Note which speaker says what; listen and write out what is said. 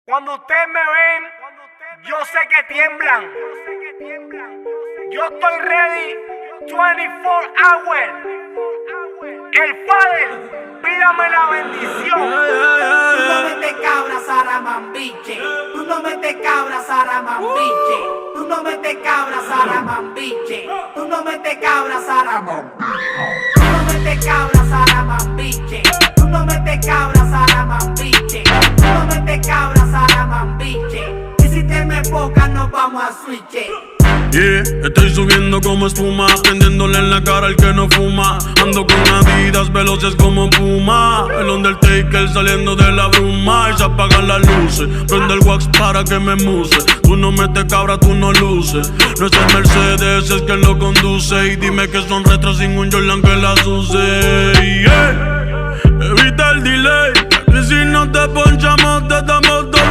Speaker 1: Cuando ustedes me ven, yo sé que tiemblan. Yo estoy ready 24 hours. El Father, pídame la bendición.
Speaker 2: Tú no metes cabra, Saramambiche. Tú no metes cabra, Saramambiche. Tú no metes cabra, Saramambiche. Tú no metes cabra, Saramambiche. Tú no metes cabra, Saramambiche. Tú no metes cabra, Saramambiche. Tú no metes cabra, Saramambiche. Y si te me enfocas, nos vamos a switch.
Speaker 3: Yeah, estoy subiendo como espuma, prendiéndole en la cara al que no fuma. Ando con Adidas veloces como Puma. El Undertaker saliendo de la bruma. Y se apagan las luces, prende el wax para que me muse. Tú no metes cabra, tú no luces. No es el Mercedes, es quien lo conduce. Y dime que son retros sin un Jordan que las use. Yeah, evita el delay, que si no te ponchamos te damos dolor.